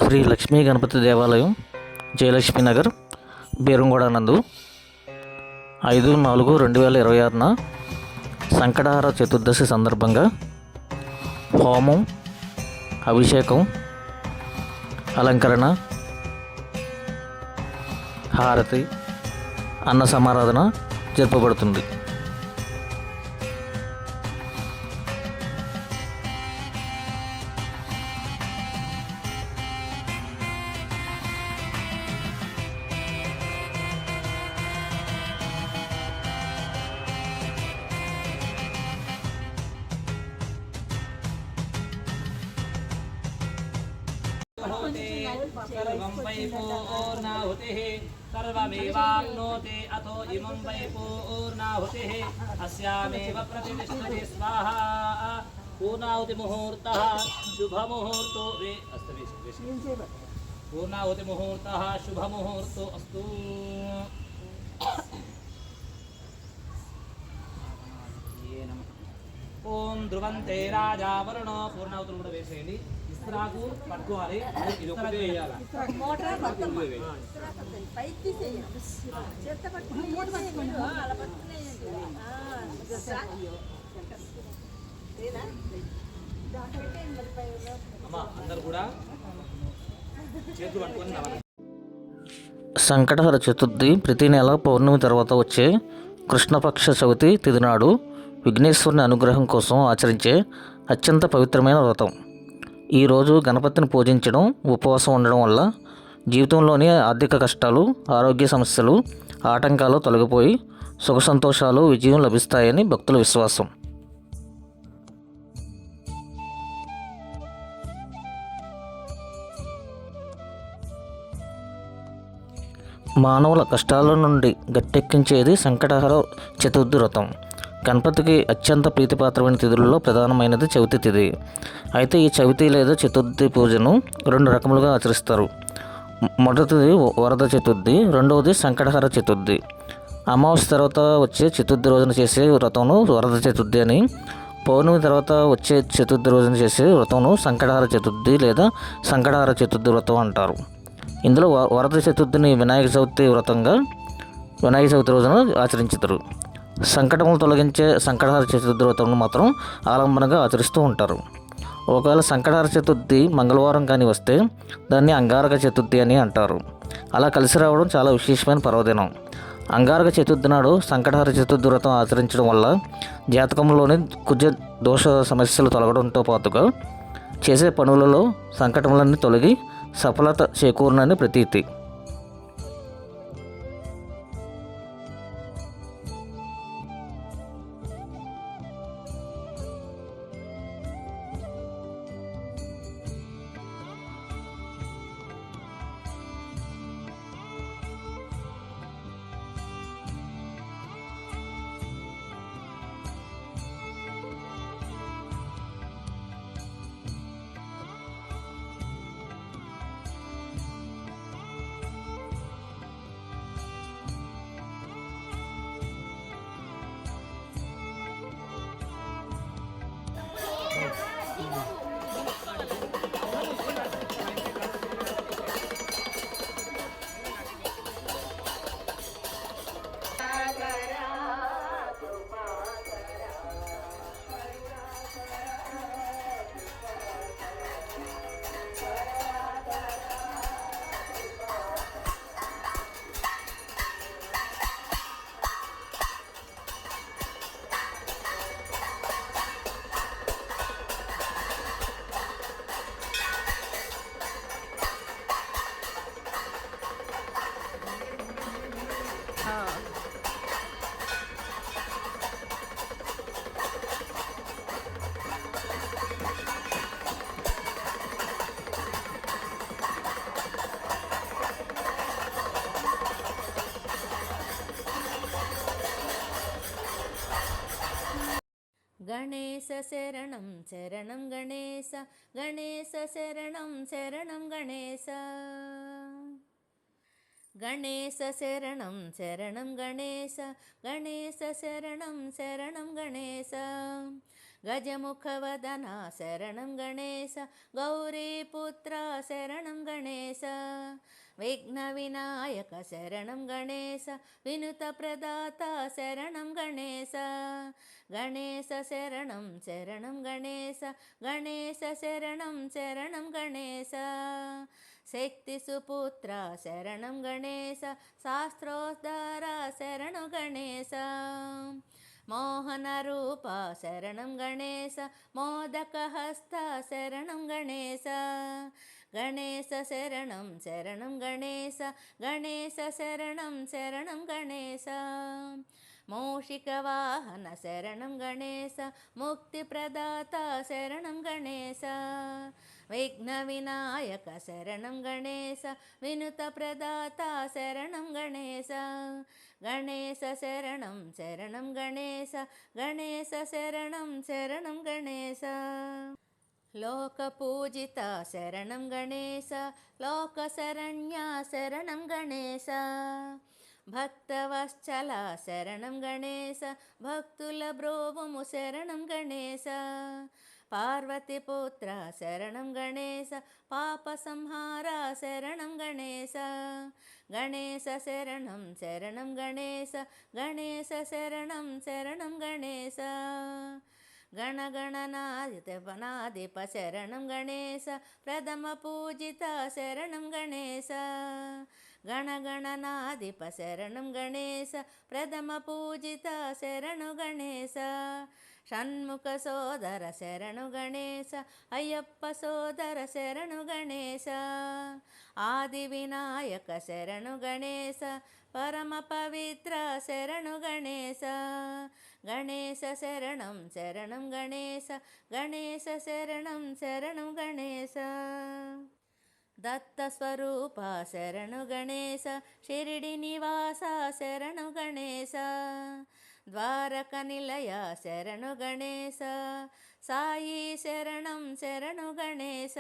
శ్రీ లక్ష్మీ గణపతి దేవాలయం, జయలక్ష్మీ నగర్, బీరంగూడ నందు 5/4/2026న సంకటహార చతుర్దశి సందర్భంగా హోమం, అభిషేకం, అలంకరణ, హారతి, అన్న సమారాధన జరపబడుతుంది. सर्वं वै पूर्णाहुतिः सर्वमेवाप्नोति अतो इमं वै पूर्णाहुतिः अस्यामेव प्रतिष्ठति स्वाहा। पूर्णाहुतिमुहूर्तः शुभमुहूर्तो पूर्णाहुतिमुहूर्तः शुभमुहूर्तो अस्तु। ఓం ధ్రువంతే రాజా వరుణో. పూర్ణావతులు కూడా వేసేయండి. ఇస్త్రాకు పట్టుకోవాలి, ఇది ఒకటే వేయాలి. అమ్మా అందరు కూడా చేతులు పట్టుకొని. సంకటహర చతుర్థి ప్రతి నెల పౌర్ణమి తర్వాత వచ్చే కృష్ణపక్ష చవితి తిథి నాడు విఘ్నేశ్వరుని అనుగ్రహం కోసం ఆచరించే అత్యంత పవిత్రమైన వ్రతం. ఈరోజు గణపతిని పూజించడం, ఉపవాసం ఉండడం వల్ల జీవితంలోని ఆర్థిక కష్టాలు, ఆరోగ్య సమస్యలు, ఆటంకాలు తొలగిపోయి సుఖ సంతోషాలు, విజయం లభిస్తాయని భక్తుల విశ్వాసం. మానవుల కష్టాల నుండి గట్టెక్కించేది సంకటహర చతుర్థి వ్రతం. గణపతికి అత్యంత ప్రీతిపాత్రమైన తిథులలో ప్రధానమైనది చవితి తిథి. అయితే ఈ చవితి లేదా చతుర్థి పూజను 2 రకములుగా ఆచరిస్తారు. మొదటిది వరద చతుర్థి, రెండవది సంకటహర చతుర్థి. అమావాస్య తర్వాత వచ్చే చతుర్థి రోజున చేసే వ్రతంను వరద చతుర్థి అని, పౌర్ణమి తర్వాత వచ్చే చతుర్థి రోజున చేసే వ్రతంను సంకటహర చతుర్థి లేదా సంకటహర చతుర్థి వ్రతం అంటారు. ఇందులో వరద చతుర్థిని వినాయక చవితి వ్రతంగా వినాయక చవితి రోజున ఆచరించుతారు. సంకటములు తొలగించే సంకటహర చతుర్థి వ్రతంను మాత్రం ఆలంబనగా ఆచరిస్తూ ఉంటారు. ఒకవేళ సంకటహర చతుర్థి మంగళవారం కానీ వస్తే దాన్ని అంగారక చతుర్థి అని అంటారు. అలా కలిసి రావడం చాలా విశేషమైన పర్వదినం. అంగారక చతుర్థి నాడు సంకటహర చతుర్థి వ్రతం ఆచరించడం వల్ల జాతకంలోని కుజ దోష సమస్యలు తొలగడంతో పాటుగా చేసే పనులలో సంకటములన్నీ తొలగి సఫలత చేకూరునని ప్రతీతి. गणेश शरणं शरणं गणेश गणेश शरणं शरणं गणेश गणेश शरणं शरणं गणेश गणेश शरणं शरणं गणेश गजमुखवदना शरणं गणेश गौरीपुत्रा शरणं गणेश విఘ్న వినాయక శరణం గణేశ వినుత ప్రదాత శరణం గణేశ గణేశ శరణం శరణం గణేశ గణేశ శరణం శరణం గణేశ శక్తి సుపుత్ర శరణం గణేశ శాస్త్రోద్ధార శరణు గణేశ మోహన రూప శరణం గణేశ మోదక హస్త శరణం గణేశ గణేశ శరణం శరణం గణేశ గణేశ శరణం శరణం గణేశ మూషిక వాహన శరణం గణేశ ముక్తి ప్రదాత శరణం గణేశ విఘ్న వినాయక శరణం గణేశ వినుత ప్రదాత శరణం గణేశ గణేశ శరణం శరణం గణేశ గణేశ శరణం శరణం గణేశ లోక పూజిత శరణం గణేశ లోక శరణ్య శరణం గణేశ భక్తవత్సల శరణం గణేశ భక్తుల బ్రోవము శరణం గణేశ పార్వతీపుత్ర శరణం గణేశ పాప సంహార శరణం గణేశ గణేశ శరణం శరణం గణేశ గణేశ శరణం శరణం గణేశ గణగణనాధిప శరణం గణేశ ప్రథమ పూజిత శరణం గణేశ గణగణనాధిప శరణం గణేశ ప్రథమ పూజిత శరణు గణేశ షణ్ముఖ సోదర శరణు గణేశ అయ్యప్ప సోదర శరణు గణేశ ఆది వినాయక శరణు గణేశ పరమ పవిత్ర శరణు గణేశ గణేశ శరణం శరణం గణేశ గణేశ శరణం శరణు గణేశ దత్తస్వరూప శరణు గణేశ షిరిడి నివాస శరణు గణేశ ద్వారక నిలయ శరణు గణేశ సాయి శరణం శరణు గణేశ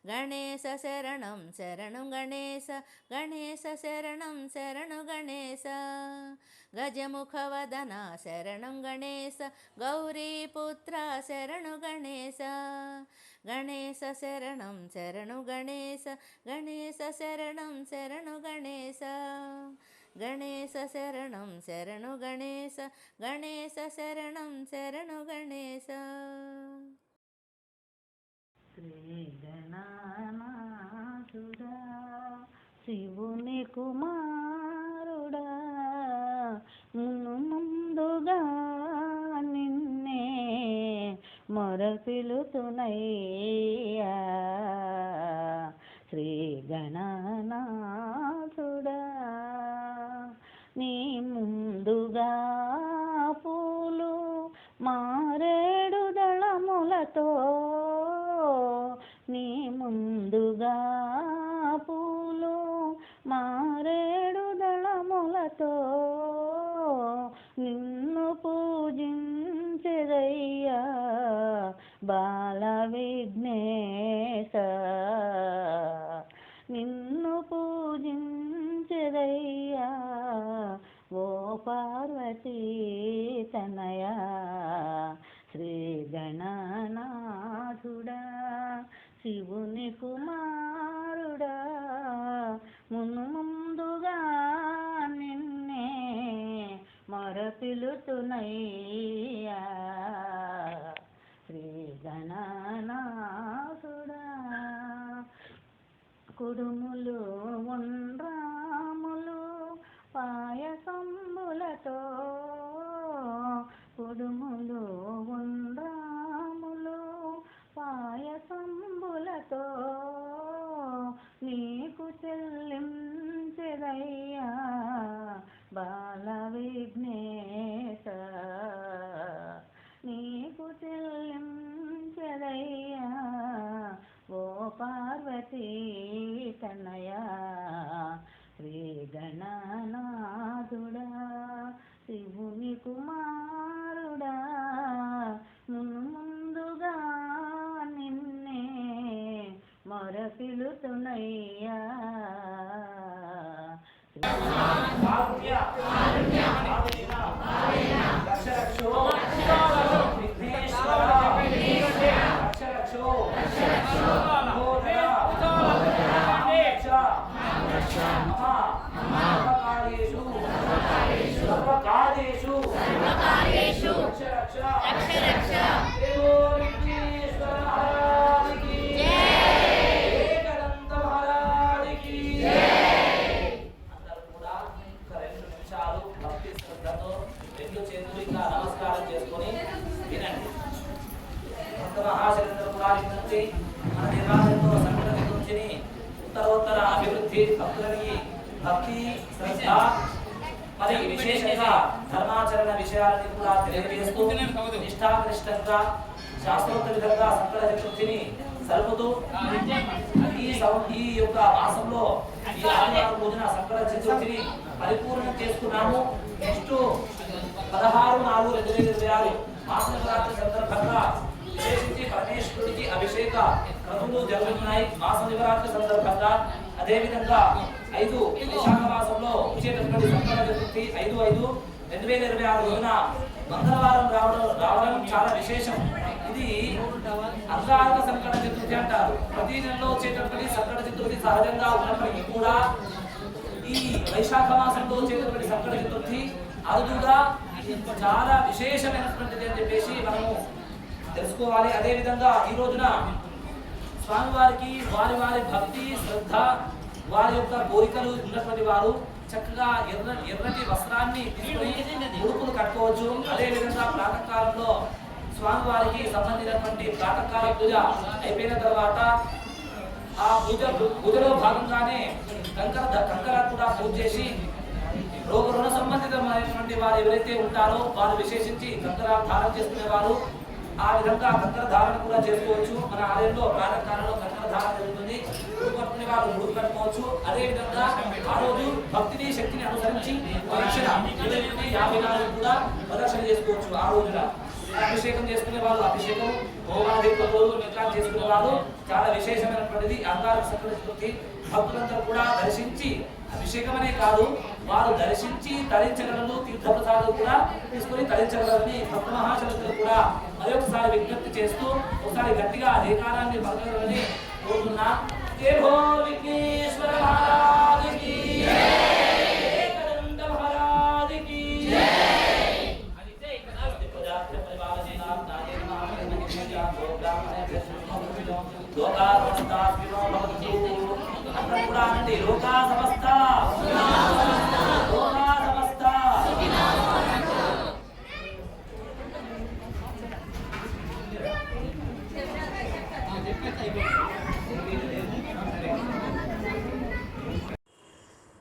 గణేశ శరణం శరణు గణేశ గణేశ శరణం శరణు గణేశ గజముఖవదన శరణం గణేశ గౌరీపుత్ర శరణు గణేశ గణేశ శరణం శరణు గణేశ గణేశ శరణం శరణు గణేశ గణేశ శరణం శరణు గణేశ గణేశ శరణం శరణు గణేశ శ్రీ గణనాథుడా శివుని కుమారుడా ముందుగా నిన్నే మొరపిలుతునయ్యా శ్రీ గణనాథుడా నీ ముందుగా పూలు మారేడు దళములతో నీ ముందుగా పూలు మారేడు దళములతో నిన్ను పూజించెదయ్యా బాల విఘ్నేశ నిన్ను పూజించెదయ్యా ఓ పార్వతీ తనయా శ్రీ గణనాథుడా శివుని కుమారుడా ముందుగా నిన్నే మొరపిలుతునయ్యా శ్రీ గణనాథుడా కుడుములు ఉండ్రాములు పాయసంబులతో కుడుములు ఉండ్రాములు పాయసంబులతో నీకు చెల్లించెదయ్యా బాల విఘ్నేశ నీకు చెల్లించెదయ్యా ఓ పార్వతీ తనయా శ్రీ గణనాథుడా శివుని కుమారుడా ముందుగా నిన్నే మొరపిలుతునయ్యా చతుర్థి భక్తులకి భక్తి శ్రద్ధ మరి విశేషంగా ధర్మాచరణ విషయాలని కూడా తెలియజేస్తూ నిష్ఠాగరిష్టంగా శాస్త్రోక్త విధంగా సంకట చతుర్థిని జరుపుతూ ఈ యొక్క మాసంలో ఈ ఆదివారం రోజున సంకట చతుర్థిని పరిపూర్ణం చేసుకున్నాము. నెక్స్ట్ 16/4/2026 మహాశివరాత్రి సందర్భంగా విశేషించి పరమేశ్వరుడికి అభిషేక క్రతువులు జరుగుతున్నాయి. మహాశివరాత్రి సందర్భంగా అదేవిధంగా 5 వైశాఖ మాసంలో వచ్చేటటువంటి సంకట చతుర్థి 5/5/2026 రోజున మంగళవారం రావడం చాలా విశేషం. ఇది అంగారక సంకట చతుర్థి అంటారు. ప్రతి నెలలో వచ్చేటటువంటి సంకట చతుర్థి సహజంగా ఉన్నప్పటికీ కూడా ఈ వైశాఖ మాసంలో వచ్చేటటువంటి సంకట చతుర్థి అరుదుగా చాలా విశేషమైనటువంటిది అని చెప్పేసి మనము తెలుసుకోవాలి. అదేవిధంగా ఈ రోజున స్వామివారికి వారి వారి భక్తి శ్రద్ధ వారి యొక్క కోరికలు ఉన్నటువంటి వారు చక్కగా ఎర్రటి వస్త్రాన్ని తీసుకొని ఉడుపులు కట్టుకోవచ్చు. అదేవిధంగా ప్రాతకాలంలో స్వామివారికి సంబంధించినటువంటి ప్రాతకాల పూజ అయిపోయిన తర్వాత ఆ పూజలో భాగంగానే కంకర కూడా పూజ చేసి రుణ సంబంధితమైనటువంటి వారు ఎవరైతే ఉంటారో వారు విశేషించి కంకర ధారణ చేసుకునేవారు ఆ విధంగా కంకర ధారణ కూడా చేసుకోవచ్చు. మన ఆలయంలో ప్రాతకాలంలో కంకర ధారణ జరుగుతుంది. కట్టుకునే వారు ముడుపు కట్టుకోవచ్చు. అదేవిధంగా ఆ రోజు భక్తిని శక్తిని అనుసరించి 54 కూడా ప్రదర్శన చేసుకోవచ్చు. ఆ రోజున అభిషేకం చేసుకునే వాళ్ళు అభిషేకం, హోమాధిపతులు నిద్ర చేసుకునే వాళ్ళు చాలా విశేషమైనటువంటిది అంగారక సంకట చతుర్థి. భక్తులందరూ కూడా దర్శించి అభిషేకం అనే కాదు వారు దర్శించి తరించగలరు, తీర్థప్రసాదాలు కూడా తీసుకొని తరించగలరని భక్త మహాశక్తులు కూడా మరొకసారి విజ్ఞప్తి చేస్తూ ఒకసారి గట్టిగా అధికారాన్ని పలకగలరని కోరుతున్నా. జై భో విఘ్నేశ్వర మహారాజ్ కి జై, ఏకదంత మహారాజ్ కి జై. లోకా సమస్త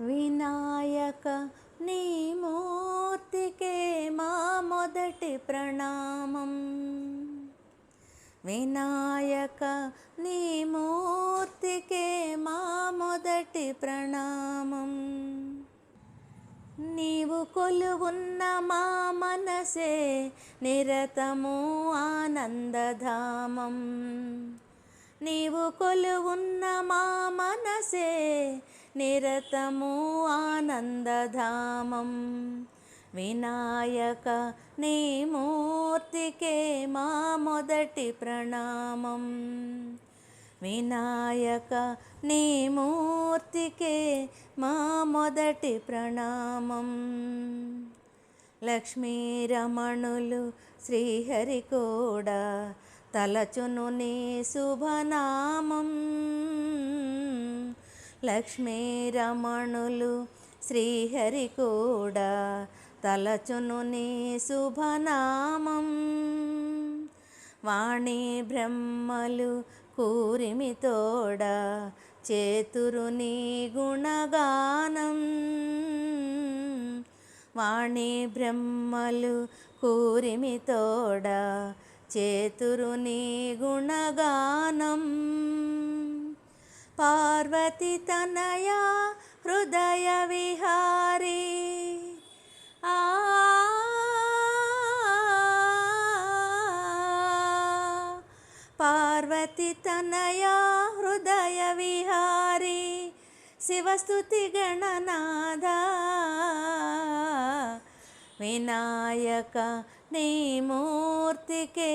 వినాయక నీ మూర్తికే మా మొదటి ప్రణామం. వినాయక నీ మూర్తికే మా మొదటి ప్రణామం. నీవు కొలువున్న మా మనసే నిరతము ఆనందధామం. నీవు కొలువున్న మా మనసే నిరతము ఆనందధామం. వినాయక నీ మూర్తికే మా మొదటి ప్రణామం. వినాయక నీ మూర్తికే మా మొదటి ప్రణామం. లక్ష్మీరమణులు శ్రీహరి కూడా తలచును నీ శుభనామం. లక్ష్మీరమణులు శ్రీహరి కూడా తలచును నీ శుభనామం. వాణి బ్రహ్మలు కూరిమితోడ చేతురు నీ గుణగానం. వాణి బ్రహ్మలు కూరిమితోడ చేతురు నీ గుణగానం. పార్వతి తనయా హృదయ విహారీ పార్వతి తనయా హృదయ విహారీ శివస్తుతి గణనాథ. వినాయక నీ మూర్తికే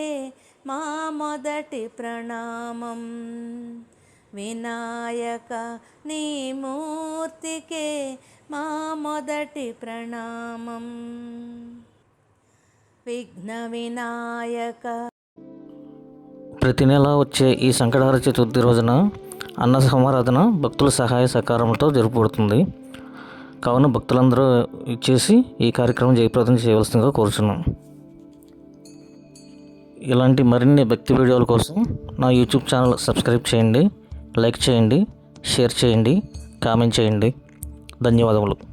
మా మొదటి ప్రణామం. వినాయక నీ మూర్తికే మా మొదటి ప్రణామం. విఘ్న వినాయక. ప్రతి నెల వచ్చే ఈ సంకటహర చతుర్థి రోజున అన్న సమారాధన భక్తుల సహాయ సహకారంతో జరుపుబడుతుంది. కావున భక్తులందరూ ఇచ్చేసి ఈ కార్యక్రమం జయప్రదం చేయవలసిందిగా కోరుచున్నాం. ఇలాంటి మరిన్ని భక్తి వీడియోల కోసం నా యూట్యూబ్ ఛానల్ సబ్స్క్రైబ్ చేయండి, లైక్ చేయండి, షేర్ చేయండి, కామెంట్ చేయండి. ధన్యవాదములు.